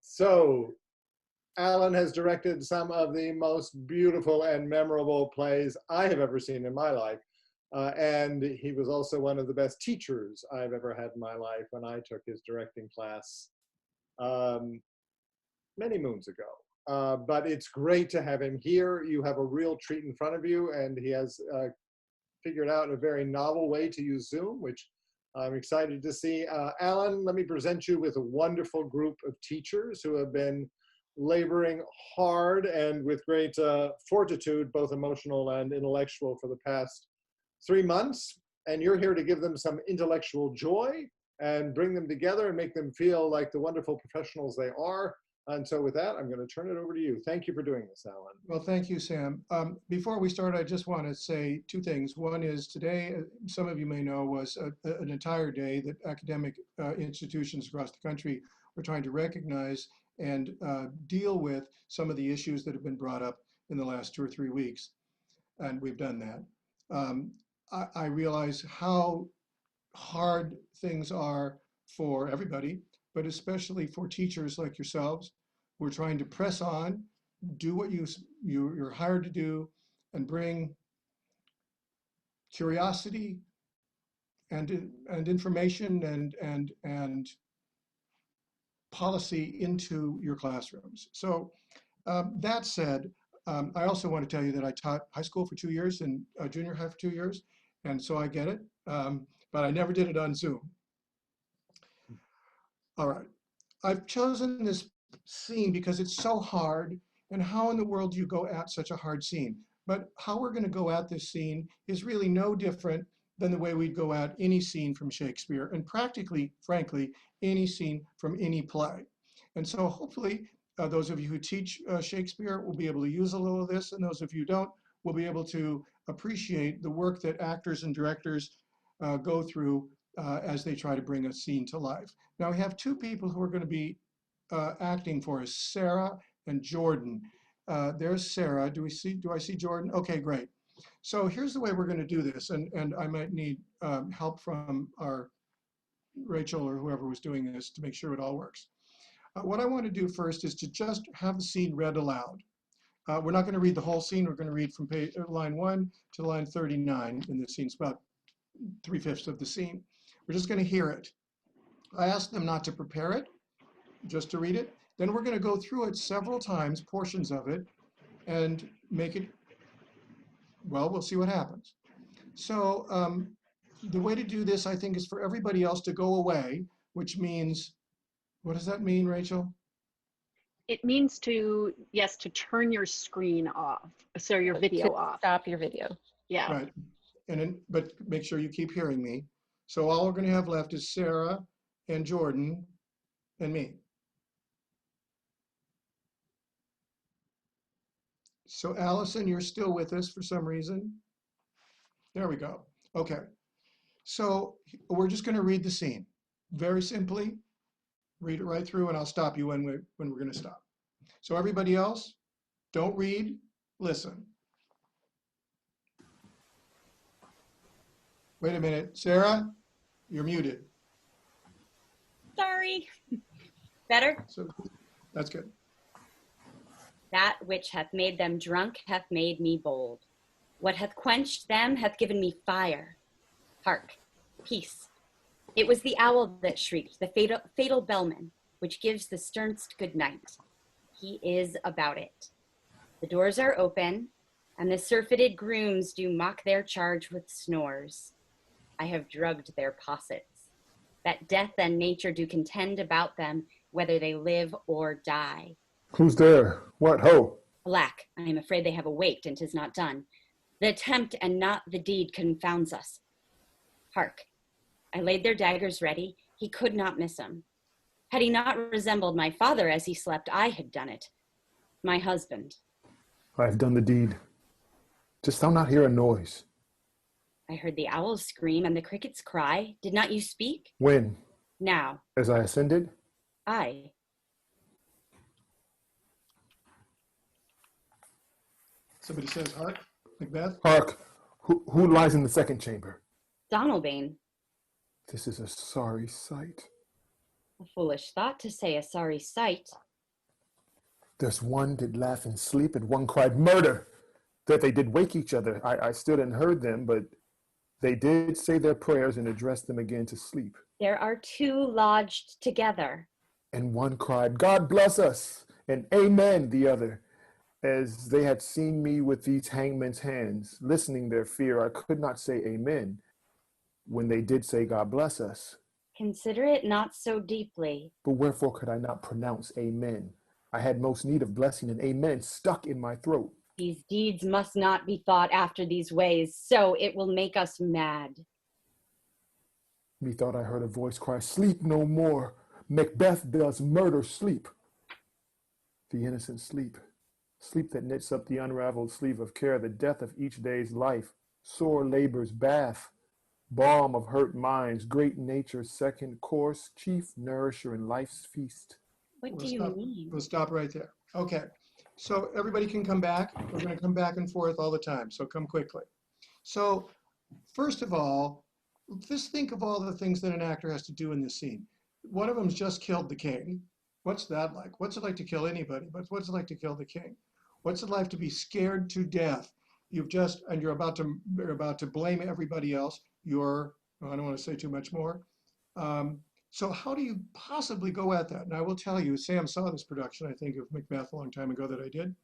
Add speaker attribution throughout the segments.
Speaker 1: So, Alan has directed some of the most beautiful and memorable plays I have ever seen in my life. And he was also one of the best teachers I've ever had in my life when I took his directing class many moons ago. But it's great to have him here. You have a real treat in front of you, and he has figured out a very novel way to use Zoom, which I'm excited to see. Alan, let me present you with a wonderful group of teachers who have been laboring hard and with great fortitude, both emotional and intellectual, for the past 3 months. And you're here to give them some intellectual joy and bring them together and make them feel like the wonderful professionals they are. And so with that, I'm going to turn it over to you. Thank you for doing this, Alan.
Speaker 2: Well, thank you, Sam. Before we start, I just want to say two things. One is today, some of you may know, was an entire day that academic institutions across the country were trying to recognize and deal with some of the issues that have been brought up in the last 2 or 3 weeks. And we've done that. I realize how hard things are for everybody, but especially for teachers like yourselves. We're trying to press on, do what you're hired to do, and bring curiosity and information and policy into your classrooms. So that said, I also want to tell you that I taught high school for 2 years and junior high for 2 years, and so I get it, but I never did it on Zoom. All right, I've chosen this scene because it's so hard, and how in the world do you go at such a hard scene? But how we're going to go at this scene is really no different than the way we'd go at any scene from Shakespeare, and practically, frankly, any scene from any play. And so hopefully, those of you who teach Shakespeare will be able to use a little of this, and those of you who don't will be able to appreciate the work that actors and directors go through as they try to bring a scene to life. Now we have 2 people who are going to be acting for us, Sarah and Jordan. There's Sarah. Do I see Jordan? Okay, great. So here's the way we're going to do this, and I might need help from our Rachel or whoever was doing this to make sure it all works. What I want to do first is to just have the scene read aloud. We're not going to read the whole scene. We're going to read from line 1 to line 39 in the scene. It's about 3/5 of the scene. We're just going to hear it. I asked them not to prepare it, just to read it. Then we're going to go through it several times, portions of it, and make it, well, we'll see what happens. So the way to do this, I think, is for everybody else to go away, which means, what does that mean, Rachel?
Speaker 3: It means to, yes, to turn your screen off, so your video off.
Speaker 4: Stop your video.
Speaker 3: Yeah.
Speaker 2: Right, but make sure you keep hearing me. So all we're going to have left is Sarah and Jordan and me. So Allison, you're still with us for some reason. There we go. Okay. So we're just going to read the scene. Very simply, read it right through, and I'll stop you when we're going to stop. So everybody else, don't read, listen. Wait a minute. Sarah, you're muted.
Speaker 5: Sorry. Better?
Speaker 2: So that's good.
Speaker 5: That which hath made them drunk hath made me bold. What hath quenched them hath given me fire. Hark, peace. It was the owl that shrieked, the fatal bellman, which gives the sternst good night. He is about it. The doors are open, and the surfeited grooms do mock their charge with snores. I have drugged their possets, that death and nature do contend about them, whether they live or die.
Speaker 6: Who's there? What, ho?
Speaker 5: Alack, I am afraid they have awaked, and 'tis not done. The attempt and not the deed confounds us. Hark, I laid their daggers ready, he could not miss 'em. Had he not resembled my father as he slept, I had done it. My husband.
Speaker 6: I have done the deed. Dost thou not hear a noise?
Speaker 5: I heard the owls scream and the crickets cry. Did not you speak?
Speaker 6: When?
Speaker 5: Now.
Speaker 6: As I ascended?
Speaker 5: Aye.
Speaker 2: Somebody says, hark, Macbeth?
Speaker 6: Hark, who lies in the second chamber?
Speaker 5: Donalbain.
Speaker 6: This is a sorry sight.
Speaker 5: A foolish thought to say a sorry sight.
Speaker 6: There's one did laugh and sleep, and one cried murder. That they did wake each other. I stood and heard them, but they did say their prayers and address them again to sleep.
Speaker 5: There are two lodged together.
Speaker 6: And one cried, God bless us, and amen, the other. As they had seen me with these hangmen's hands, listening their fear, I could not say amen when they did say God bless us.
Speaker 5: Consider it not so deeply.
Speaker 6: But wherefore could I not pronounce amen? I had most need of blessing, and amen stuck in my throat.
Speaker 5: These deeds must not be thought after these ways, so it will make us mad.
Speaker 6: Methought I heard a voice cry, sleep no more. Macbeth does murder sleep. The innocent sleep. Sleep that knits up the unraveled sleeve of care, the death of each day's life, sore labor's bath, balm of hurt minds, great nature's second course, chief nourisher in life's feast.
Speaker 5: What do you mean?
Speaker 2: We'll stop right there. Okay, so everybody can come back. We're going to come back and forth all the time, so come quickly. So first of all, just think of all the things that an actor has to do in this scene. One of them's just killed the king. What's that like? What's it like to kill anybody? But what's it like to kill the king? What's it like to be scared to death? You're about to blame everybody else. I don't want to say too much more. So how do you possibly go at that? And I will tell you, Sam saw this production, I think, of Macbeth a long time ago that I did.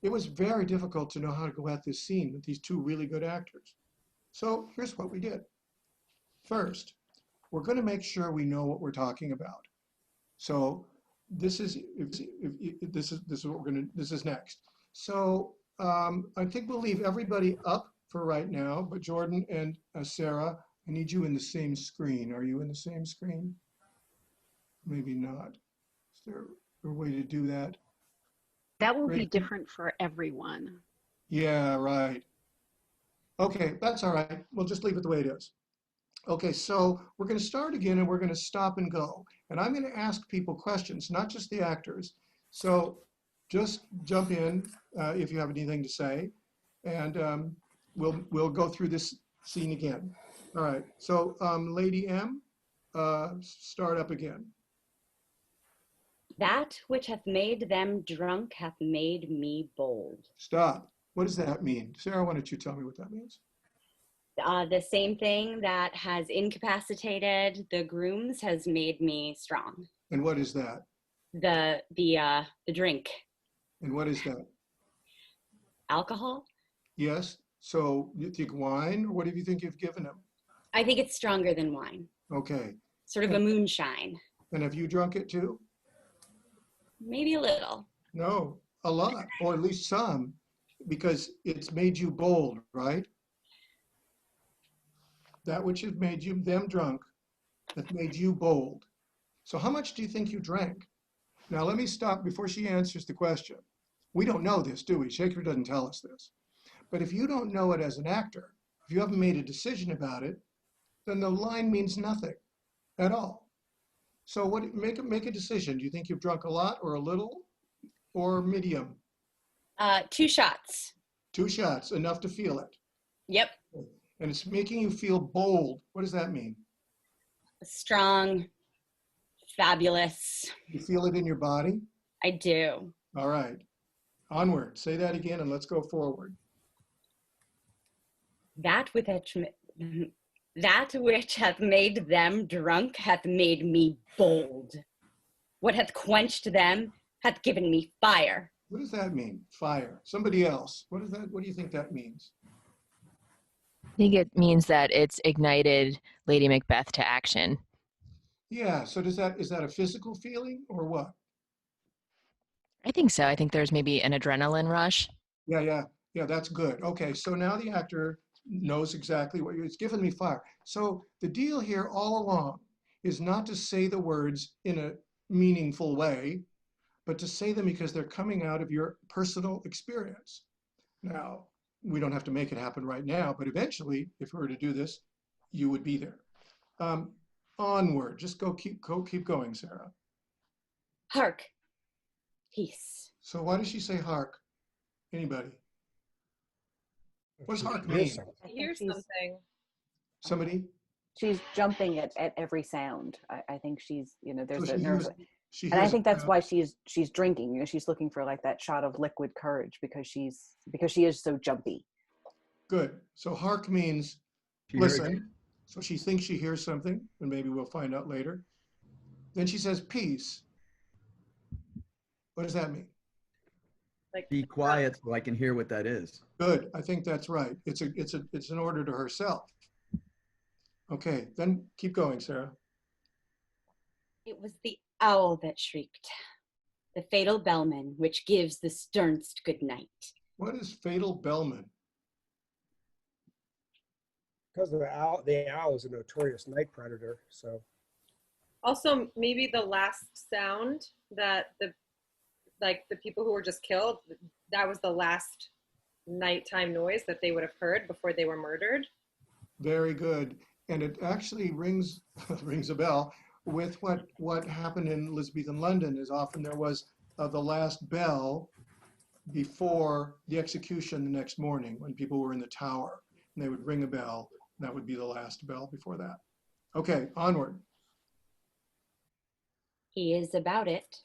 Speaker 2: It was very difficult to know how to go at this scene with these two really good actors. So here's what we did. First, we're going to make sure we know what we're talking about. So this is next. So I think we'll leave everybody up for right now, but Jordan and Sarah, I need you in the same screen. Are you in the same screen? Maybe not. Is there a way to do that?
Speaker 3: That will be different for everyone.
Speaker 2: Yeah, right. Okay, that's all right. We'll just leave it the way it is. Okay, so we're going to start again and we're going to stop and go. And I'm going to ask people questions, not just the actors. So just jump in if you have anything to say. And we'll go through this scene again. All right, so Lady M, start up again.
Speaker 5: That which hath made them drunk hath made me bold.
Speaker 2: Stop. What does that mean? Sarah, why don't you tell me what that means?
Speaker 5: The same thing that has incapacitated the grooms has made me strong.
Speaker 2: And what is that?
Speaker 5: The drink.
Speaker 2: And what is that?
Speaker 5: Alcohol?
Speaker 2: Yes. So you think wine, or what do you think you've given him?
Speaker 5: I think it's stronger than wine.
Speaker 2: Okay.
Speaker 5: Sort of a moonshine.
Speaker 2: And have you drunk it too?
Speaker 5: Maybe a little.
Speaker 2: No, a lot, or at least some, because it's made you bold, right? That which has made them drunk, that made you bold. So how much do you think you drank? Now let me stop before she answers the question. We don't know this, do we? Shakespeare doesn't tell us this. But if you don't know it as an actor, if you haven't made a decision about it, then the line means nothing at all. So make a decision. Do you think you've drunk a lot or a little or medium?
Speaker 5: 2 shots.
Speaker 2: 2 shots, enough to feel it.
Speaker 5: Yep.
Speaker 2: And it's making you feel bold. What does that mean?
Speaker 5: Strong, fabulous.
Speaker 2: You feel it in your body?
Speaker 5: I do.
Speaker 2: All right. Onward. Say that again and let's go forward.
Speaker 5: That which hath made them drunk hath made me bold. What hath quenched them hath given me fire.
Speaker 2: What does that mean? Fire. Somebody else. What do you think that means?
Speaker 4: I think it means that it's ignited Lady Macbeth to action.
Speaker 2: Yeah, so is that a physical feeling or what?
Speaker 4: I think so. I think there's maybe an adrenaline rush.
Speaker 2: Yeah, that's good. Okay, so now the actor knows exactly what it's given me fire. So the deal here all along is not to say the words in a meaningful way, but to say them because they're coming out of your personal experience. Now, we don't have to make it happen right now, but eventually, if we were to do this, you would be there. Onward, just keep going, Sarah.
Speaker 5: Hark, peace.
Speaker 2: So why does she say hark? Anybody? What does hark mean?
Speaker 7: I hear something.
Speaker 2: Somebody?
Speaker 7: she's jumping at every sound. I think she's, you know, there's
Speaker 2: So
Speaker 7: a
Speaker 2: she
Speaker 7: nerve.
Speaker 2: hears, she
Speaker 7: And I
Speaker 2: hears,
Speaker 7: think that's why she's drinking. You know, she's looking for like that shot of liquid courage because she is so jumpy.
Speaker 2: good. So hark means
Speaker 8: She heard-
Speaker 2: listen. So she thinks she hears something, and maybe we'll find out later. Then she says peace. What does that mean?
Speaker 9: Like,
Speaker 8: Be quiet so I can hear what that is.
Speaker 2: Good. I think that's right. It's an order to herself. Okay, then keep going, Sarah.
Speaker 5: It was the owl that shrieked, the fatal bellman, which gives the sternst good night.
Speaker 2: What is fatal bellman?
Speaker 10: Because the owl is a notorious night predator. So
Speaker 9: also, maybe the last sound that the people who were just killed, that was the last nighttime noise that they would have heard before they were murdered.
Speaker 2: Very good. And it actually rings rings a bell with what happened in Elizabethan London. Is often there was the last bell before the execution the next morning when people were in the tower, and they would ring a bell. And that would be the last bell before that. Okay, onward.
Speaker 5: He is about it.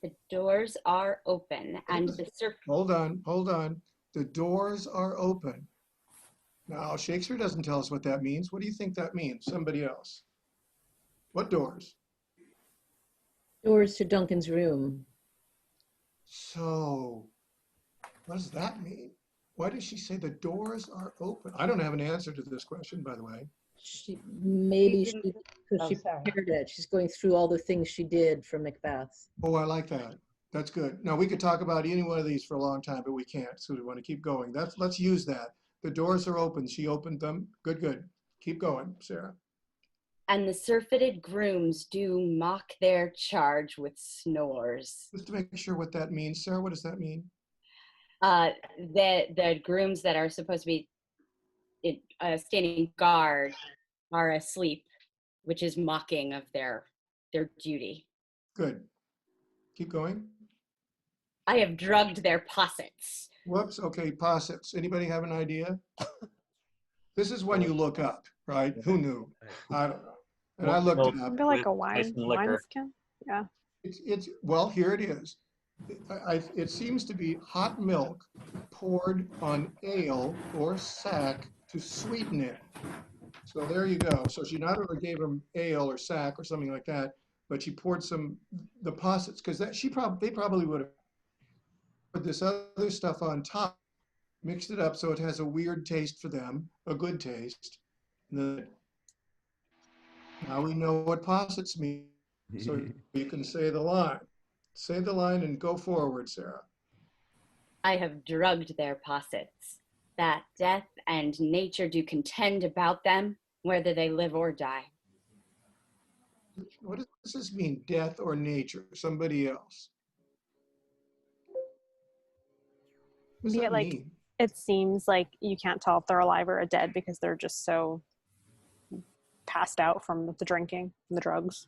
Speaker 5: The doors are open, and the
Speaker 2: Hold on. The doors are open. Now, Shakespeare doesn't tell us what that means. What do you think that means? Somebody else. What doors?
Speaker 11: Doors to Duncan's room.
Speaker 2: So, what does that mean? Why does she say the doors are open? I don't have an answer to this question, by the way.
Speaker 11: Because she
Speaker 7: sorry.
Speaker 11: prepared it. She's going through all the things she did for Macbeth.
Speaker 2: Oh, I like that. That's good. Now, we could talk about any one of these for a long time, but we can't, so we want to keep going. Let's use that. The doors are open. She opened them. Good. Keep going, Sarah.
Speaker 5: And the surfeited grooms do mock their charge with snores.
Speaker 2: Just to make sure what that means. Sarah, what does that mean?
Speaker 5: The grooms that are supposed to be standing guard are asleep, which is mocking of their duty.
Speaker 2: Good. Keep going.
Speaker 5: I have drugged their possets.
Speaker 2: Whoops. Okay, possets. Anybody have an idea? This is when you look up, right? Who knew? I don't know. And I looked it up.
Speaker 12: Maybe like a wine skin. Yeah.
Speaker 2: It's well, here it is. It seems to be hot milk poured on ale or sack to sweeten it. So there you go. So she not only gave him ale or sack or something like that, but she poured the possets, because they probably would have put this other stuff on top, mixed it up so it has a weird taste for them, a good taste. Now we know what possets mean, so you can say the line. Say the line and go forward, Sarah.
Speaker 5: I have drugged their possets, that death and nature do contend about them, whether they live or die.
Speaker 2: What does this mean, death or nature? Somebody else. What does that mean?
Speaker 12: It seems like you can't tell if they're alive or dead because they're just so passed out from the drinking and the drugs.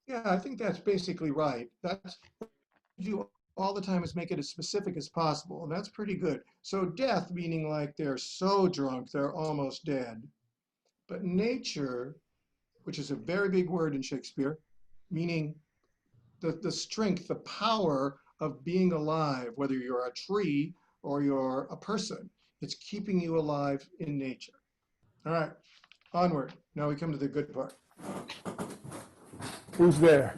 Speaker 2: Yeah, I think that's basically right. That's what you do all the time, is make it as specific as possible, and that's pretty good. So death, meaning like they're so drunk they're almost dead. But nature, which is a very big word in Shakespeare, meaning the strength, the power of being alive, whether you're a tree or you're a person, it's keeping you alive in nature. All right, onward. Now we come to the good part.
Speaker 6: Who's there?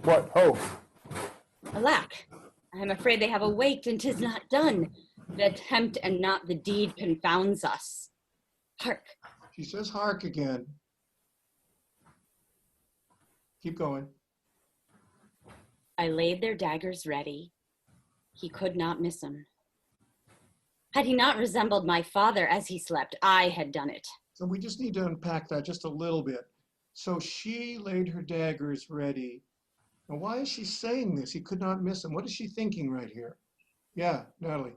Speaker 6: What? Oh,
Speaker 5: Alack, I am afraid they have awaked, and 'tis not done. The attempt and not the deed confounds us. Hark.
Speaker 2: She says hark again. Keep going.
Speaker 5: I laid their daggers ready. He could not miss 'em. Had he not resembled my father as he slept, I had done it.
Speaker 2: So we just need to unpack that just a little bit. So she laid her daggers ready. Now, why is she saying this? He could not miss him. What is she thinking right here? Yeah, Natalie.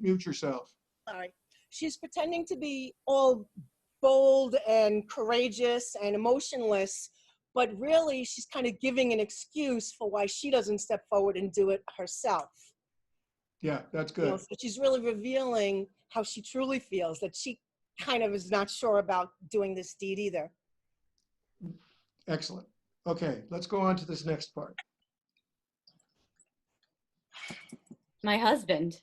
Speaker 2: Mute yourself.
Speaker 13: Sorry. She's pretending to be all bold and courageous and emotionless, but really she's kind of giving an excuse for why she doesn't step forward and do it herself.
Speaker 2: Yeah, that's
Speaker 13: You know,
Speaker 2: good.
Speaker 13: so she's really revealing how she truly feels, that she kind of is not sure about doing this deed either.
Speaker 2: Excellent. Okay, let's go on to this next part.
Speaker 5: My husband.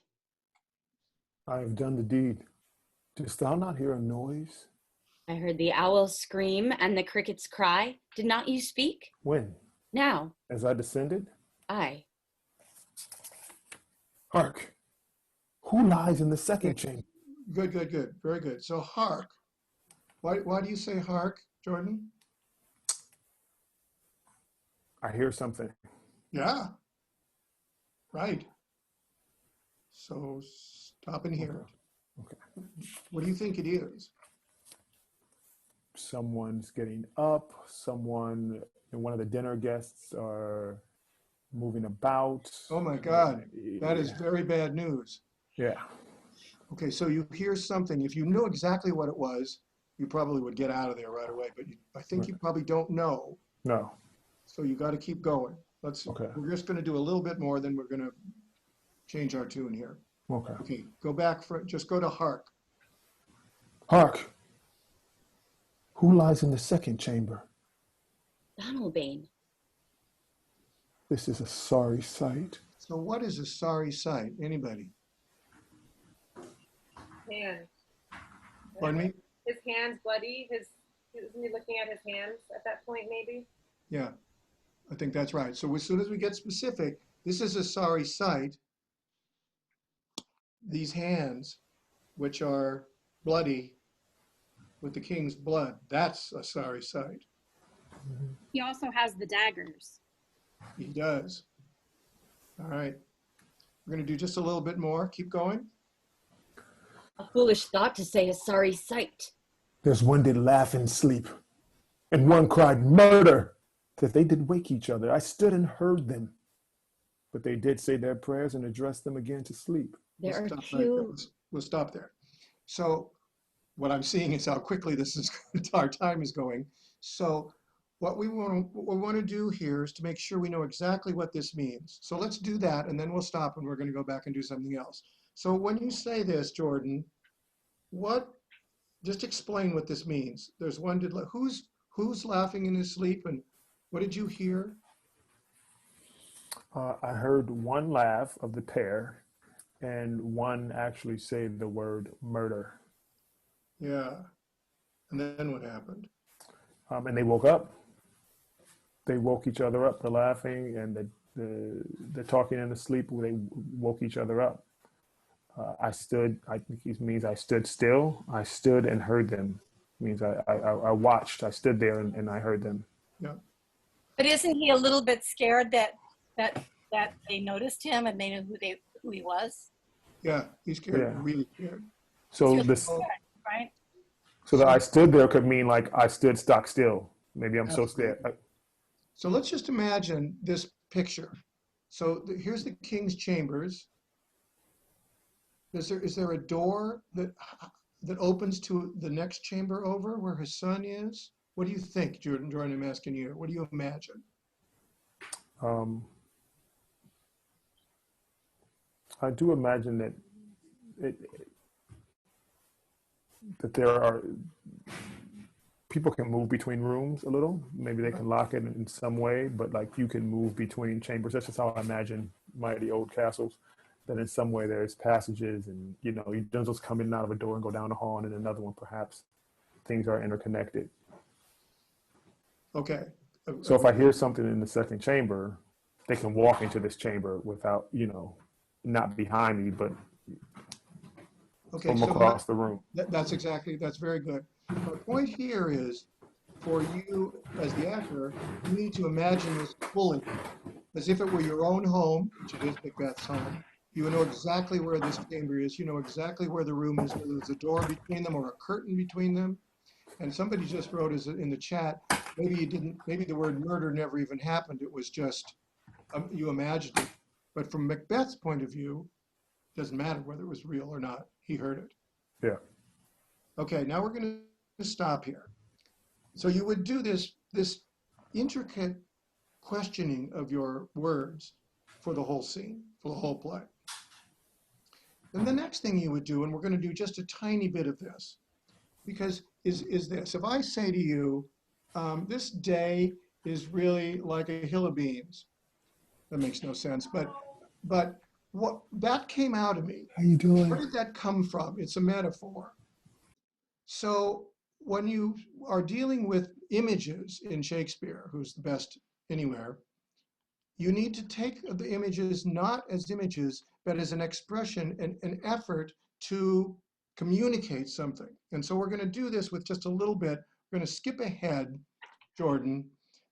Speaker 6: I have done the deed. Didst thou not hear a noise?
Speaker 5: I heard the owl scream and the crickets cry. Did not you speak?
Speaker 6: When?
Speaker 5: Now.
Speaker 6: As I descended?
Speaker 5: I.
Speaker 6: Hark! Who lies in the second chamber?
Speaker 2: Good, good, good. Very good. So hark. Why do you say hark, Jordan?
Speaker 6: I hear something.
Speaker 2: Yeah. Right. So stop and hear it.
Speaker 6: Okay.
Speaker 2: What do you think it is?
Speaker 6: Someone's getting up. One of the dinner guests are moving about.
Speaker 2: Oh my God, that is very bad news.
Speaker 6: Yeah.
Speaker 2: Okay, so you hear something. If you knew exactly what it was, you probably would get out of there right away. But I think you probably don't know.
Speaker 6: No.
Speaker 2: So you got to keep going.
Speaker 6: Okay.
Speaker 2: We're just going to do a little bit more, then we're going to change our tune here.
Speaker 6: Okay.
Speaker 2: Okay, go back just go to hark.
Speaker 6: Hark! Who lies in the second chamber?
Speaker 5: Donalbain.
Speaker 6: This is a sorry sight.
Speaker 2: So what is a sorry sight? Anybody?
Speaker 9: Hands.
Speaker 2: Pardon me?
Speaker 9: His hands bloody. Isn't he looking at his hands at that point, maybe?
Speaker 2: Yeah, I think that's right. So as soon as we get specific, this is a sorry sight. These hands, which are bloody with the king's blood, that's a sorry sight.
Speaker 12: He also has the daggers.
Speaker 2: He does. All right. We're going to do just a little bit more. Keep going.
Speaker 5: A foolish thought to say a sorry sight.
Speaker 6: There's one did laugh in sleep, and one cried murder, that they did wake each other. I stood and heard them, but they did say their prayers and addressed them again to sleep.
Speaker 5: There are
Speaker 2: We'll stop there. So what I'm seeing is how quickly our time is going. So what we want to do here is to make sure we know exactly what this means. So let's do that, and then we'll stop, and we're going to go back and do something else. So when you say this, Jordan, just explain what this means. There's one did, who's laughing in his sleep, and what did you hear?
Speaker 6: I heard one laugh of the pair, and one actually say the word murder.
Speaker 2: Yeah. And then what happened?
Speaker 6: And they woke up. They woke each other up. The laughing and the talking in the sleep. They woke each other up. I stood. I think it means I stood still. I stood and heard them. It means I watched. I stood there and I heard them.
Speaker 2: Yeah.
Speaker 14: But isn't he a little bit scared that they noticed him and they knew who he was?
Speaker 2: Yeah, he's scared.
Speaker 6: Yeah.
Speaker 2: Really scared.
Speaker 6: So this,
Speaker 14: scared, right?
Speaker 6: so that I stood there could mean like I stood stock still. Maybe I'm so scared.
Speaker 2: So let's just imagine this picture. So here's the king's chambers. Is there a door that opens to the next chamber over where his son is? What do you think, Jordan? I'm asking you. What do you imagine?
Speaker 6: I do imagine that that there are people can move between rooms a little. Maybe they can lock it in some way, but like you can move between chambers. That's just how I imagine mighty old castles. That in some way there's passages, and you don't just come in and out of a door and go down the hall and in another one. Perhaps things are interconnected.
Speaker 2: Okay.
Speaker 6: So if I hear something in the second chamber, they can walk into this chamber without, not behind me, but from across the room.
Speaker 2: That's very good. The point here is, for you as the actor, you need to imagine this fully, as if it were your own home, which it is Macbeth's home. You know exactly where this chamber is. You know exactly where the room is, whether there's a door between them or a curtain between them. And somebody just wrote in the chat, maybe the word murder never even happened. It was just, you imagined it. But from Macbeth's point of view, it doesn't matter whether it was real or not. He heard it.
Speaker 6: Yeah.
Speaker 2: Okay, now we're going to stop here. So you would do this intricate questioning of your words for the whole scene, for the whole play. Then the next thing you would do, and we're going to do just a tiny bit of this, because is this. If I say to you, this day is really like a hill of beans. That makes no sense, but what that came out of me.
Speaker 6: How you doing?
Speaker 2: Where did that come from? It's a metaphor. So when you are dealing with images in Shakespeare, who's the best anywhere, you need to take the images not as images, but as an expression and an effort to communicate something. And so we're going to do this with just a little bit. We're going to skip ahead, Jordan,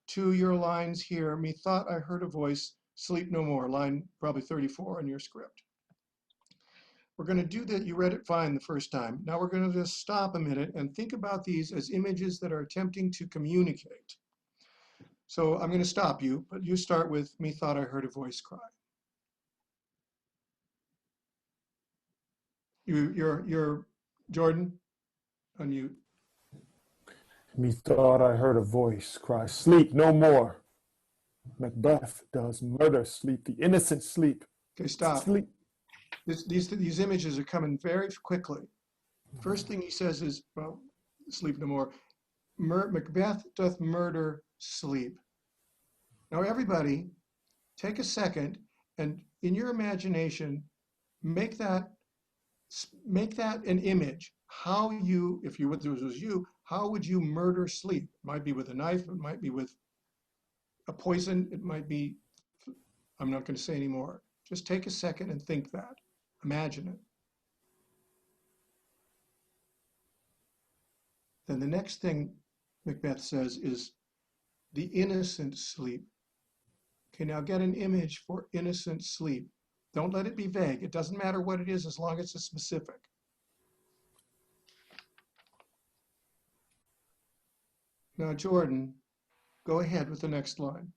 Speaker 2: to your lines here. Methought I heard a voice, sleep no more, line probably 34 in your script. We're going to do that. You read it fine the first time. Now we're going to just stop a minute and think about these as images that are attempting to communicate. So I'm going to stop you, but you start with methought I heard a voice cry. You're Jordan, unmute.
Speaker 6: Methought I heard a voice cry, sleep no more. Macbeth does murder sleep, the innocent sleep.
Speaker 2: Okay, stop.
Speaker 6: Sleep.
Speaker 2: These images are coming very quickly. First thing he says is, well, sleep no more. Macbeth doth murder sleep. Now everybody, take a second and in your imagination, make that an image. How you, if you this was you, how would you murder sleep? It might be with a knife, it might be with a poison, it might be, I'm not going to say any more. Just take a second and think that. Imagine it. Then the next thing Macbeth says is the innocent sleep. Okay, now get an image for innocent sleep. Don't let it be vague. It doesn't matter what it is as long as it's specific. Now, Jordan, go ahead with the next line.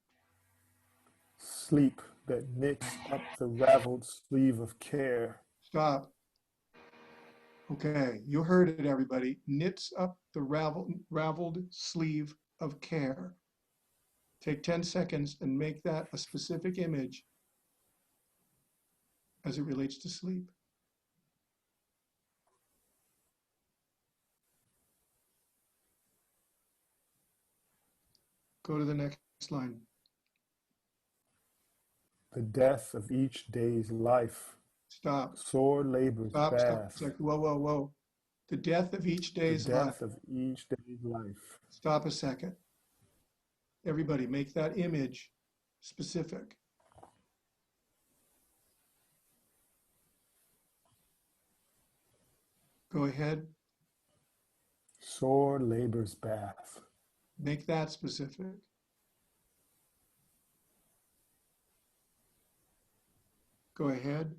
Speaker 6: Sleep that knits up the raveled sleeve of care.
Speaker 2: Stop. Okay, you heard it, everybody. Knits up the raveled sleeve of care. Take 10 seconds and make that a specific image as it relates to sleep. Go to the next line.
Speaker 6: The death of each day's life.
Speaker 2: Stop.
Speaker 6: Sore labor's bath.
Speaker 2: Stop. Whoa. The death of each day's life.
Speaker 6: The death of each day's life.
Speaker 2: Stop a second. Everybody, make that image specific. Go ahead.
Speaker 6: Sore labor's bath.
Speaker 2: Make that specific. Go ahead.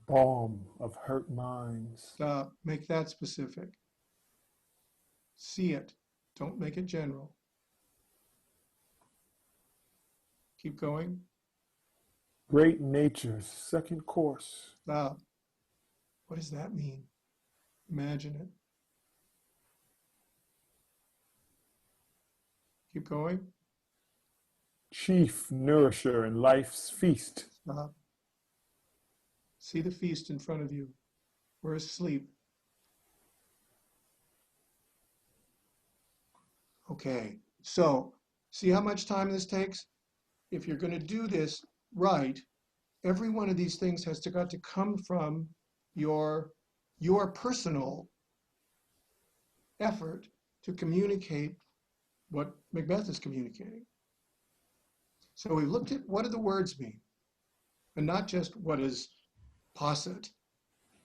Speaker 6: Balm of hurt minds.
Speaker 2: Stop. Make that specific. See it. Don't make it general. Keep going.
Speaker 6: Great nature's second course.
Speaker 2: Stop. What does that mean? Imagine it. Keep going.
Speaker 6: Chief nourisher in life's feast.
Speaker 2: Stop. See the feast in front of you. We're asleep. Okay, so see how much time this takes? If you're going to do this right, every one of these things has got to come from your personal effort to communicate what Macbeth is communicating. So we've looked at what do the words mean, and not just what is posset,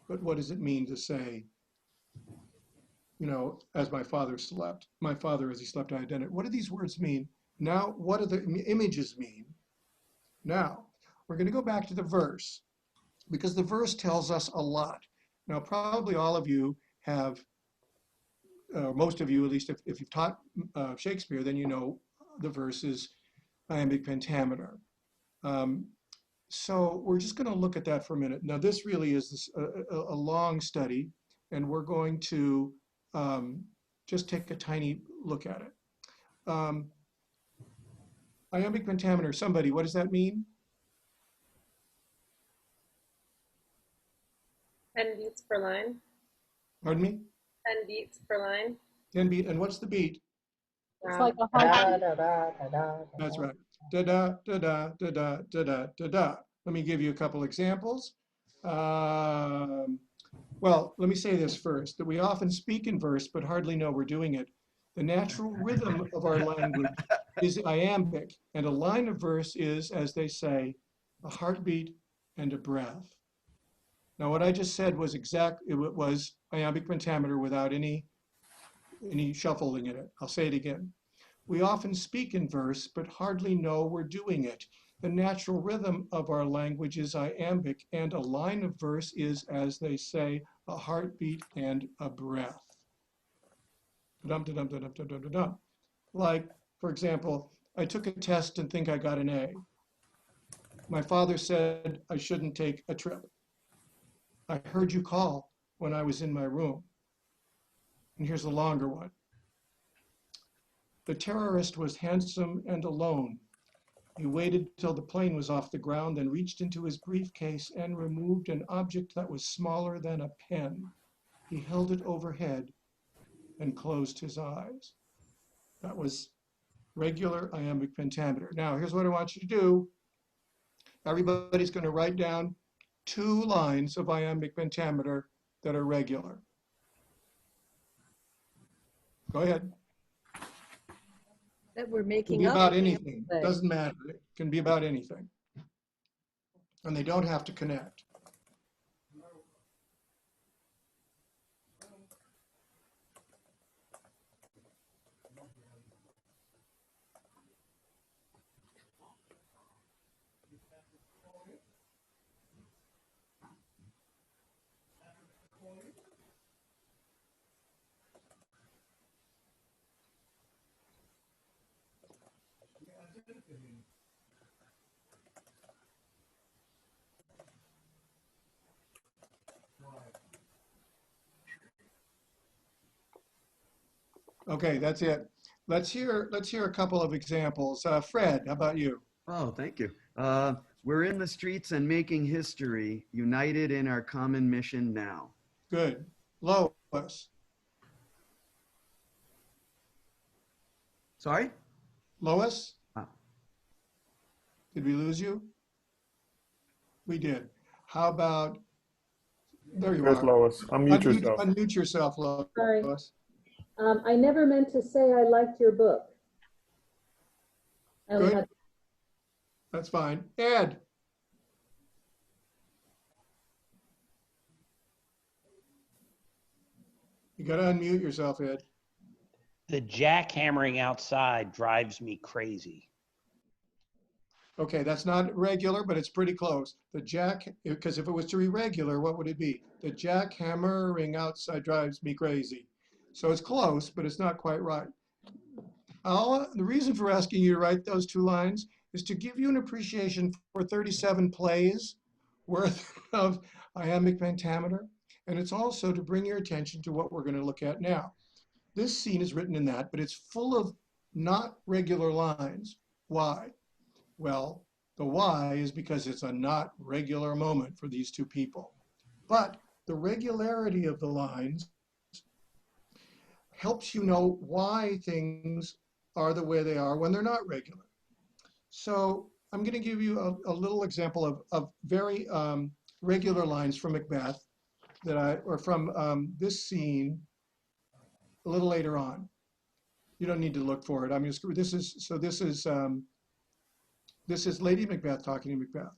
Speaker 2: but what does it mean to say, you know, as my father slept, my father as he slept, I identified. What do these words mean? Now, what do the images mean? Now, we're going to go back to the verse, because the verse tells us a lot. Now, probably all of you have, most of you, at least if you've taught Shakespeare, then you know the verse is iambic pentameter. So we're just going to look at that for a minute. Now, this really is a long study, and we're going to just take a tiny look at it. Iambic pentameter, somebody, what does that mean?
Speaker 9: 10 beats per line.
Speaker 2: Pardon me?
Speaker 9: 10 beats per line.
Speaker 2: 10 beat, and what's the beat?
Speaker 12: It's like a
Speaker 10: Da,
Speaker 12: heartbeat.
Speaker 10: da, da, da, da,
Speaker 2: That's
Speaker 10: da.
Speaker 2: right. Da-da, da-da, da-da, da-da, da-da. Let me give you a couple examples. Well, let me say this first, that we often speak in verse, but hardly know we're doing it. The natural rhythm of our language is iambic, and a line of verse is, as they say, a heartbeat and a breath. Now, what I just said was it was iambic pentameter without any shuffling in it. I'll say it again. We often speak in verse, but hardly know we're doing it. The natural rhythm of our language is iambic, and a line of verse is, as they say, a heartbeat and a breath. Dum-dum-dum-dum-dum-dum-dum. Like, for example, I took a test and think I got an A. My father said I shouldn't take a trip. I heard you call when I was in my room. And here's a longer one. The terrorist was handsome and alone. He waited till the plane was off the ground, then reached into his briefcase and removed an object that was smaller than a pen. He held it overhead and closed his eyes. That was regular iambic pentameter. Now, here's what I want you to do. Everybody's going to write down 2 lines of iambic pentameter that are regular. Go ahead.
Speaker 11: That we're
Speaker 2: It can
Speaker 11: making
Speaker 2: be
Speaker 11: up.
Speaker 2: about anything.
Speaker 11: Say.
Speaker 2: Doesn't matter. It can be about anything. And they don't have to connect. Okay, that's it. Let's hear a couple of examples. Fred, how about you?
Speaker 8: Oh, thank you. We're in the streets and making history, united in our common mission now.
Speaker 2: Good. Lois.
Speaker 8: Sorry?
Speaker 2: Lois?
Speaker 8: Ah.
Speaker 2: Did we lose you? We did. How about, there you
Speaker 6: There's
Speaker 2: are.
Speaker 6: Lois. Unmute yourself.
Speaker 2: Unmute yourself, Lois.
Speaker 11: Sorry. I never meant to say I liked your book. I only
Speaker 2: Good.
Speaker 11: had-
Speaker 2: That's fine. Ed. You got to unmute yourself, Ed.
Speaker 15: The jackhammering outside drives me crazy.
Speaker 2: Okay, that's not regular, but it's pretty close. Because if it was to be regular, what would it be? The jackhammering outside drives me crazy. So it's close, but it's not quite right. The reason for asking you to write those 2 lines is to give you an appreciation for 37 plays worth of iambic pentameter. And it's also to bring your attention to what we're going to look at now. This scene is written in that, but it's full of not regular lines. Why? Well, the why is because it's a not regular moment for these 2 people. But the regularity of the lines helps you know why things are the way they are when they're not regular. So I'm going to give you a little example of very regular lines from Macbeth or from this scene a little later on. You don't need to look for it. This is Lady Macbeth talking to Macbeth.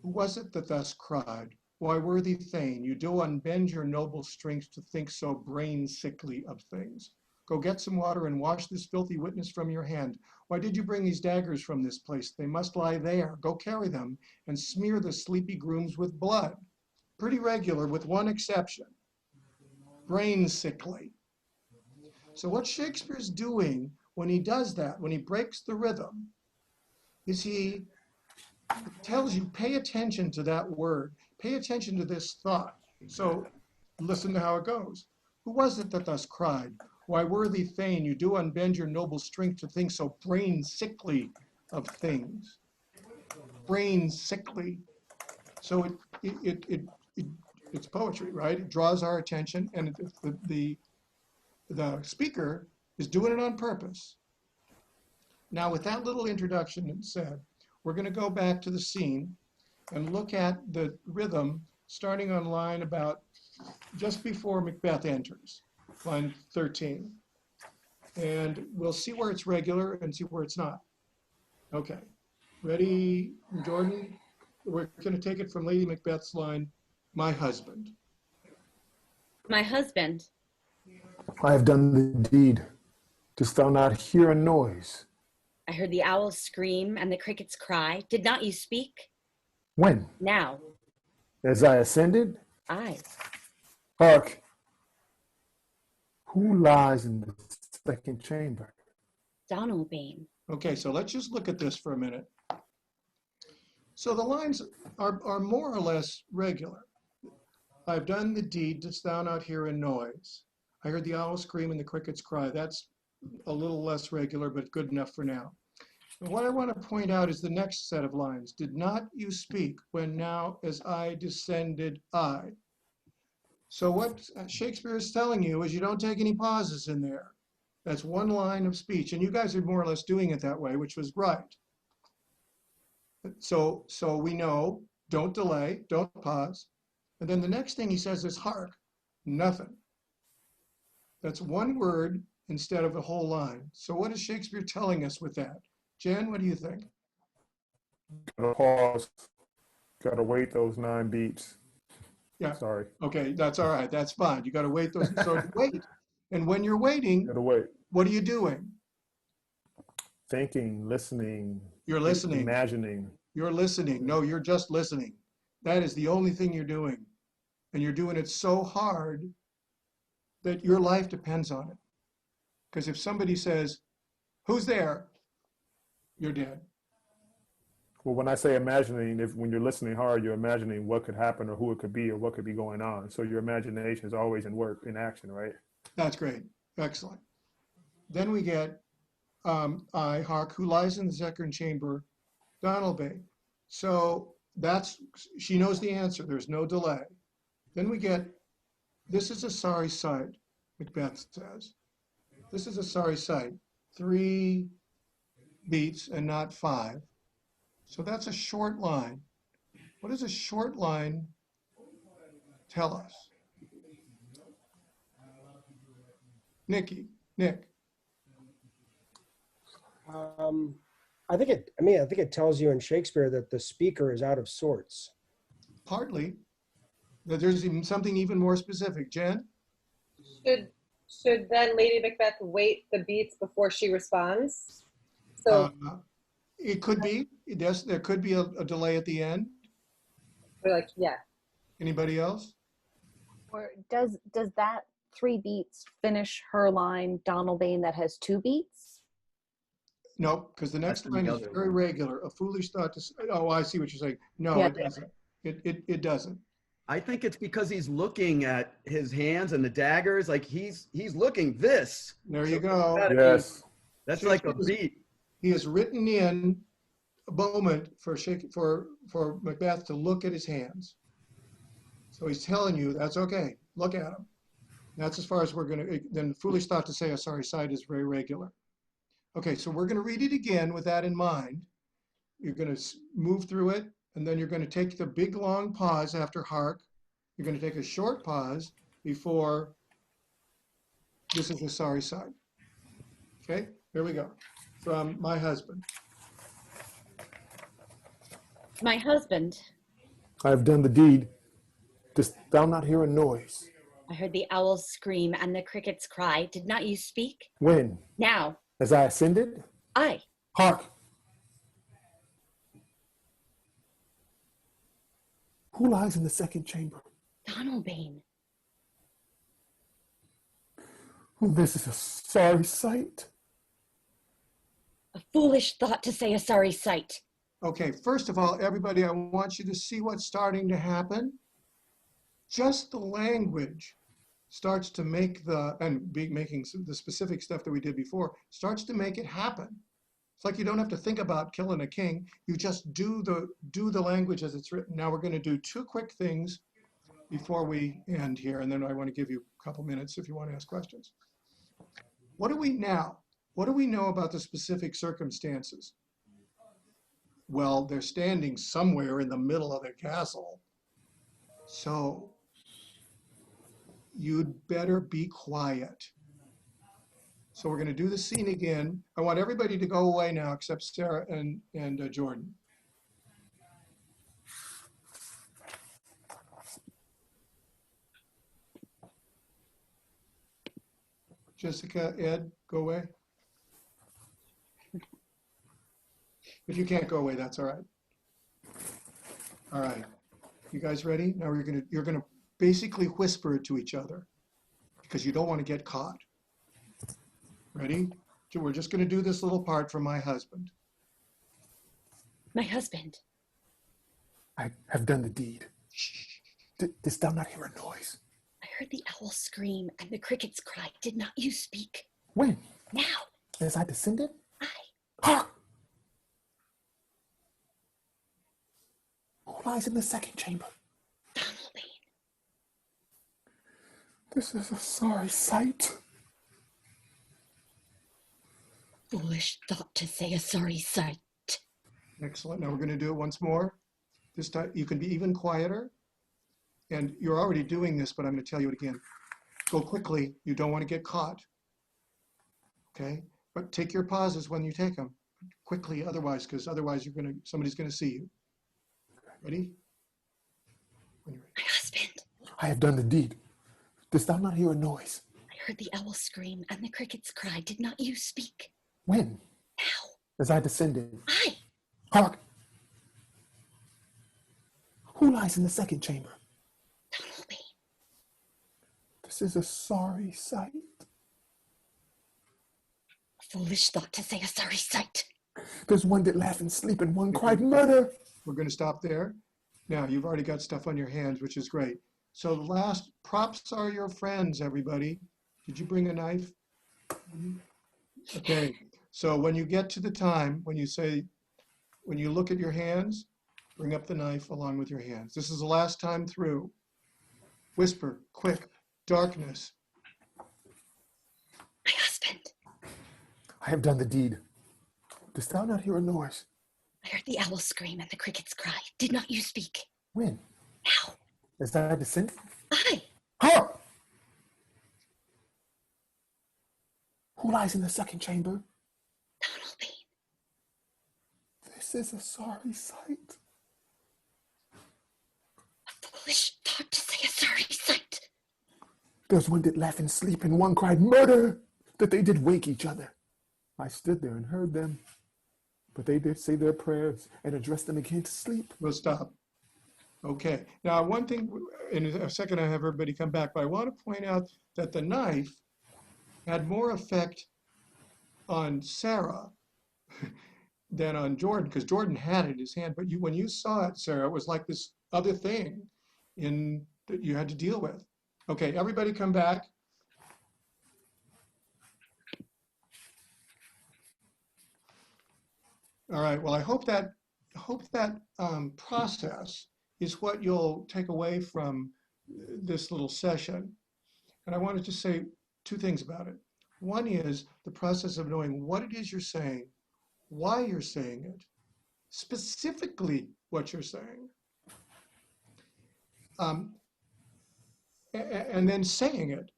Speaker 2: Who was it that thus cried? Why, worthy Thane, you do unbend your noble strength to think so brain sickly of things. Go get some water and wash this filthy witness from your hand. Why did you bring these daggers from this place? They must lie there. Go carry them and smear the sleepy grooms with blood. Pretty regular with one exception. Brain sickly. So what Shakespeare's doing when he does that, when he breaks the rhythm, is he tells you, pay attention to that word. Pay attention to this thought. So listen to how it goes. Who was it that thus cried? Why, worthy Thane, you do unbend your noble strength to think so brain sickly of things. Brain sickly. So it it's poetry, right? It draws our attention, and the speaker is doing it on purpose. Now, with that little introduction said, we're going to go back to the scene and look at the rhythm starting on line about just before Macbeth enters, line 13. And we'll see where it's regular and see where it's not. Okay, ready, Jordan? We're going to take it from Lady Macbeth's line, my husband.
Speaker 5: My husband.
Speaker 6: I have done the deed. Dost thou not hear a noise?
Speaker 5: I heard the owls scream and the crickets cry. Did not you speak?
Speaker 6: When?
Speaker 5: Now.
Speaker 6: As I ascended?
Speaker 5: I.
Speaker 6: Hark! Who lies in the second chamber?
Speaker 5: Donalbain.
Speaker 2: Okay, so let's just look at this for a minute. So the lines are more or less regular. I've done the deed, dost thou not hear a noise? I heard the owl scream and the crickets cry. That's a little less regular, but good enough for now. And what I want to point out is the next set of lines. Did not you speak when now as I descended I? So what Shakespeare is telling you is you don't take any pauses in there. That's one line of speech. And you guys are more or less doing it that way, which was right. So we know, don't delay, don't pause. And then the next thing he says is hark, nothing. That's one word instead of a whole line. So what is Shakespeare telling us with that? Jen, what do you think?
Speaker 6: Gotta pause. Gotta wait those 9 beats.
Speaker 2: Yeah.
Speaker 6: Sorry.
Speaker 2: Okay, that's all right. That's fine. You got to wait those. So wait. And when you're waiting,
Speaker 6: Gotta wait.
Speaker 2: what are you doing?
Speaker 6: Thinking, listening.
Speaker 2: You're listening.
Speaker 6: Imagining.
Speaker 2: You're listening. No, you're just listening. That is the only thing you're doing. And you're doing it so hard that your life depends on it. Because if somebody says, who's there? You're dead.
Speaker 6: Well, when I say imagining, when you're listening hard, you're imagining what could happen or who it could be or what could be going on. So your imagination is always in work, in action, right?
Speaker 2: That's great. Excellent. Then we get, I, hark, who lies in the second chamber, Donalbain. So she knows the answer. There's no delay. Then we get, this is a sorry sight, Macbeth says. This is a sorry sight. 3 beats and not 5. So that's a short line. What does a short line tell us? Nick.
Speaker 10: I think it tells you in Shakespeare that the speaker is out of sorts.
Speaker 2: Partly. That there's something even more specific. Jen?
Speaker 9: Should then Lady Macbeth wait the beats before she responds? So
Speaker 2: it could be. Yes, there could be a delay at the end.
Speaker 9: Yeah.
Speaker 2: Anybody else?
Speaker 7: Or does that 3 beats finish her line, Donalbain, that has 2 beats?
Speaker 2: No, because the next line is very regular. A foolish thought to say, oh, I see what you're saying. No,
Speaker 7: Yeah.
Speaker 2: it doesn't. It doesn't.
Speaker 8: I think it's because he's looking at his hands and the daggers, like he's looking this.
Speaker 2: There you go.
Speaker 6: Yes.
Speaker 8: That's like a beat.
Speaker 2: He has written in a moment for Macbeth to look at his hands. So he's telling you that's okay. Look at them. That's as far as we're going to. Then foolish thought to say a sorry sight is very regular. Okay, so we're going to read it again with that in mind. You're going to move through it, and then you're going to take the big long pause after hark. You're going to take a short pause before this is a sorry sight. Okay, here we go. From my husband.
Speaker 5: My husband.
Speaker 6: I have done the deed. Dost thou not hear a noise?
Speaker 5: I heard the owls scream and the crickets cry. Did not you speak?
Speaker 6: When?
Speaker 5: Now.
Speaker 6: As I ascended?
Speaker 5: I.
Speaker 6: Hark! Who lies in the second chamber?
Speaker 5: Donalbain.
Speaker 6: Oh, this is a sorry sight.
Speaker 5: A foolish thought to say a sorry sight.
Speaker 2: Okay, first of all, everybody, I want you to see what's starting to happen. Just the language starts to make making the specific stuff that we did before, starts to make it happen. It's like you don't have to think about killing a king. You just do the language as it's written. Now we're going to do 2 quick things before we end here, and then I want to give you a couple minutes if you want to ask questions. What do we know about the specific circumstances? Well, they're standing somewhere in the middle of the castle. So you'd better be quiet. So we're going to do the scene again. I want everybody to go away now except Sarah and Jordan. Jessica, Ed, go away. If you can't go away, that's all right. All right. You guys ready? Now you're gonna basically whisper it to each other because you don't want to get caught. Ready? We're just gonna do this little part for my husband.
Speaker 5: My husband.
Speaker 6: I have done the deed. Didst thou not hear a noise?
Speaker 5: I heard the owl scream and the crickets cry. Did not you speak?
Speaker 6: When?
Speaker 5: Now.
Speaker 6: As I descended?
Speaker 5: Aye.
Speaker 6: Hark! Who lies in the second chamber?
Speaker 5: Donalbain.
Speaker 6: This is a sorry sight.
Speaker 5: Foolish thought to say a sorry sight.
Speaker 2: Excellent. Now we're going to do it once more. This time you can be even quieter. And you're already doing this, but I'm going to tell you it again. Go quickly. You don't want to get caught. Okay? But take your pauses when you take them. Quickly, otherwise, because otherwise somebody's going to see you. Ready? When you're ready.
Speaker 5: My husband.
Speaker 6: I have done the deed. Didst thou not hear a noise?
Speaker 5: I heard the owl scream and the crickets cry. Did not you speak?
Speaker 6: When?
Speaker 5: Now.
Speaker 6: As I descended.
Speaker 5: Aye.
Speaker 6: Hark! Who lies in the second chamber?
Speaker 5: Donalbain.
Speaker 6: This is a sorry sight.
Speaker 5: Foolish thought to say a sorry sight.
Speaker 6: There's one that laughed and sleep and one cried murder.
Speaker 2: We're going to stop there. Now, you've already got stuff on your hands, which is great. So the last props are your friends, everybody. Did you bring a knife? Okay. So when you get to the time, when you look at your hands, bring up the knife along with your hands. This is the last time through. Whisper, quick, darkness.
Speaker 5: My husband.
Speaker 6: I have done the deed. Dost thou not hear a noise?
Speaker 5: I heard the owl scream and the crickets cry. Did not you speak?
Speaker 6: When?
Speaker 5: Now.
Speaker 6: As I descended?
Speaker 5: Aye.
Speaker 6: Hark! Who lies in the second chamber?
Speaker 5: Donalbain.
Speaker 6: This is a sorry sight.
Speaker 5: A foolish thought to say a sorry sight.
Speaker 6: There's one did laugh and sleep and one cried murder, that they did wake each other. I stood there and heard them, but they did say their prayers and address them again to sleep.
Speaker 2: We'll stop. Okay. Now, one thing, in a second I have everybody come back, but I want to point out that the knife had more effect on Sarah than on Jordan, because Jordan had it in his hand, but when you saw it, Sarah, it was like this other thing that you had to deal with. Okay, everybody come back. All right, well, I hope that process is what you'll take away from this little session. And I wanted to say two things about it. One is the process of knowing what it is you're saying, why you're saying it, specifically what you're saying. And then saying it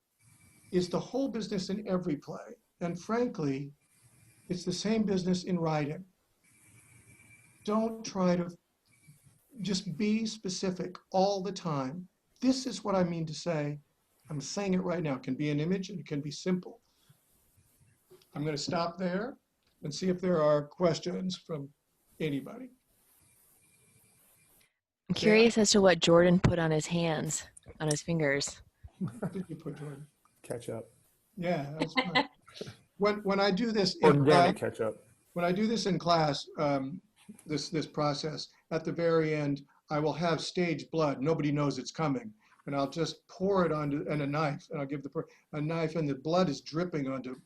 Speaker 2: is the whole business in every play. And frankly, it's the same business in writing. Don't try to just be specific all the time. This is what I mean to say. I'm saying it right now. It can be an image and it can be simple. I'm going to stop there and see if there are questions from anybody.
Speaker 4: I'm curious as to what Jordan put on his hands, on his fingers.
Speaker 2: What did you put, Jordan?
Speaker 6: Ketchup.
Speaker 2: Yeah, that's fine. When I do this,
Speaker 6: Organic ketchup.
Speaker 2: When I do this in class, this process, at the very end, I will have stage blood. Nobody knows it's coming. And I'll just pour it onto a knife, and I'll give a knife, and the blood is dripping onto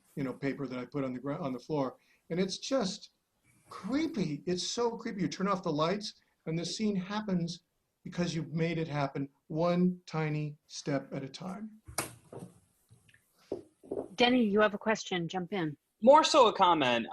Speaker 2: paper that I put on the ground, on the floor. And it's just creepy. It's so creepy. You turn off the lights, and the scene happens because you've made it happen one tiny step at a time.
Speaker 3: Denny, you have a question. Jump in.
Speaker 16: More so a comment.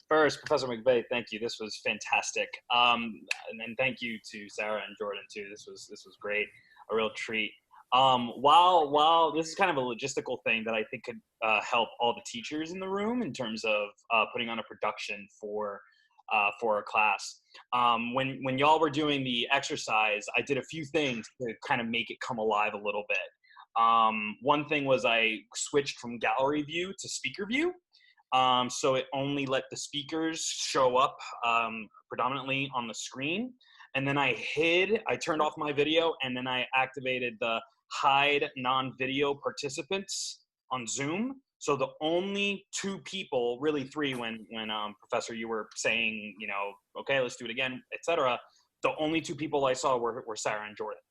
Speaker 16: First, Professor MacVey, thank you. This was fantastic. And then thank you to Sarah and Jordan too. This was great. A real treat. While this is kind of a logistical thing that I think could help all the teachers in the room in terms of putting on a production for a class. When y'all were doing the exercise, I did a few things to kind of make it come alive a little bit. One thing was I switched from gallery view to speaker view. So it only let the speakers show up predominantly on the screen. And then I turned off my video, and then I activated the hide non-video participants on Zoom. So the only two people, really three, when Professor, you were saying, you know, okay, let's do it again, etc. The only two people I saw were Sarah and Jordan.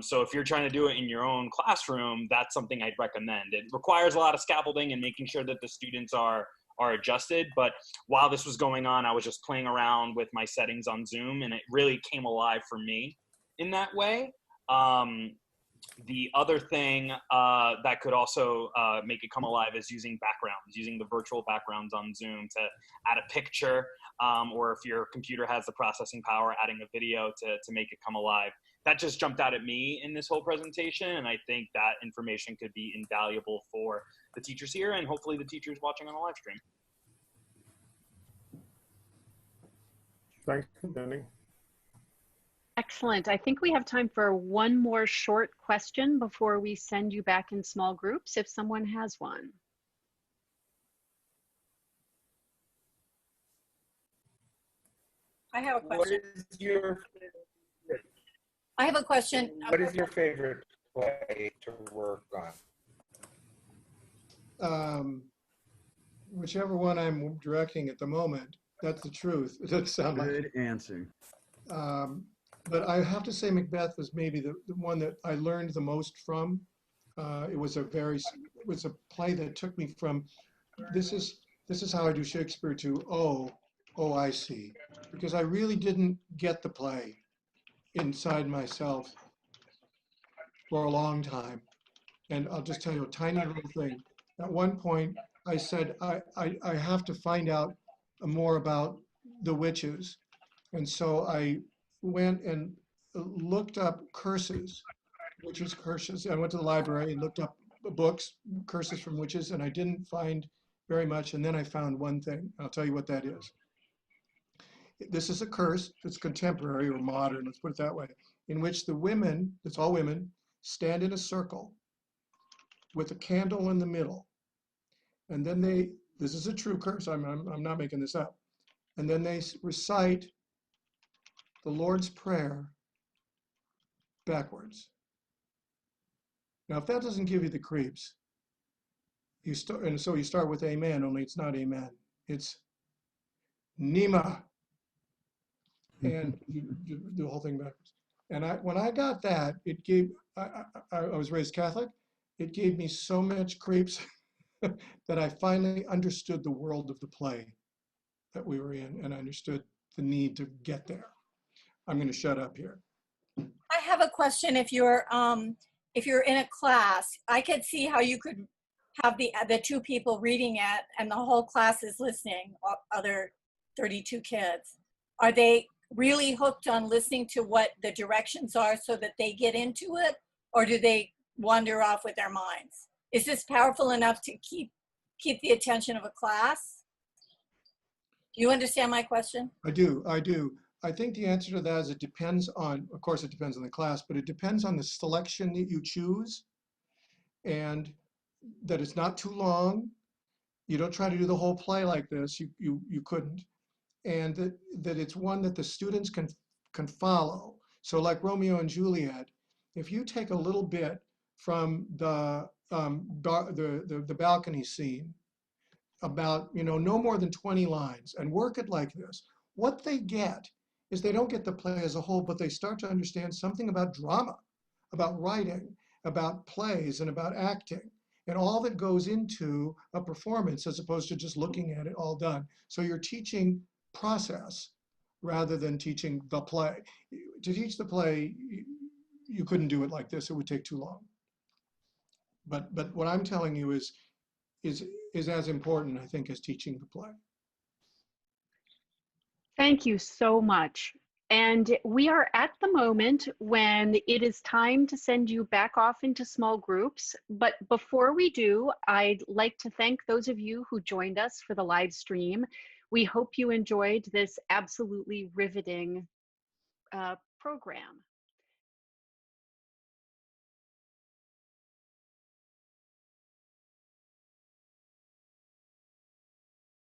Speaker 16: So if you're trying to do it in your own classroom, that's something I'd recommend. It requires a lot of scaffolding and making sure that the students are adjusted. But while this was going on, I was just playing around with my settings on Zoom, and it really came alive for me in that way. The other thing that could also make it come alive is using backgrounds, using the virtual backgrounds on Zoom to add a picture, or if your computer has the processing power, adding a video to make it come alive. That just jumped out at me in this whole presentation, and I think that information could be invaluable for the teachers here and hopefully the teachers watching on the live stream.
Speaker 6: Thanks, Denny.
Speaker 3: Excellent. I think we have time for one more short question before we send you back in small groups, if someone has one.
Speaker 14: I have a question. I have a question.
Speaker 10: What is your favorite play to work on?
Speaker 2: Whichever one I'm directing at the moment, that's the truth. It doesn't sound like
Speaker 8: Good answer.
Speaker 2: But I have to say Macbeth was maybe the one that I learned the most from. It was a play that took me from, this is how I do Shakespeare, to, oh, I see. Because I really didn't get the play inside myself for a long time. And I'll just tell you a tiny little thing. At one point, I said, I have to find out more about the witches. And so I went and looked up curses, witches' curses. I went to the library and looked up books, curses from witches, and I didn't find very much. And then I found one thing. I'll tell you what that is. This is a curse that's contemporary or modern, let's put it that way, in which the women, it's all women, stand in a circle with a candle in the middle. And then this is a true curse, I'm not making this up. And then they recite the Lord's Prayer backwards. Now, if that doesn't give you the creeps, you start with amen, only it's not amen. It's Nima. And you do the whole thing backwards. And when I got that, it gave, I was raised Catholic, it gave me so much creeps that I finally understood the world of the play that we were in, and I understood the need to get there. I'm going to shut up here.
Speaker 14: I have a question. If you're in a class, I could see how you could have the two people reading it and the whole class is listening, other 32 kids. Are they really hooked on listening to what the directions are so that they get into it, or do they wander off with their minds? Is this powerful enough to keep the attention of a class? Do you understand my question?
Speaker 2: I do. I think the answer to that is it depends on, of course it depends on the class, but it depends on the selection that you choose, and that it's not too long. You don't try to do the whole play like this, you couldn't. And that it's one that the students can follow. So like Romeo and Juliet, if you take a little bit from the balcony scene, about no more than 20 lines, and work it like this, what they get is they don't get the play as a whole, but they start to understand something about drama, about writing, about plays, and about acting, and all that goes into a performance, as opposed to just looking at it all done. So you're teaching process rather than teaching the play. To teach the play, you couldn't do it like this. It would take too long. But what I'm telling you is as important, I think, as teaching the play.
Speaker 3: Thank you so much. And we are at the moment when it is time to send you back off into small groups. But before we do, I'd like to thank those of you who joined us for the live stream. We hope you enjoyed this absolutely riveting program.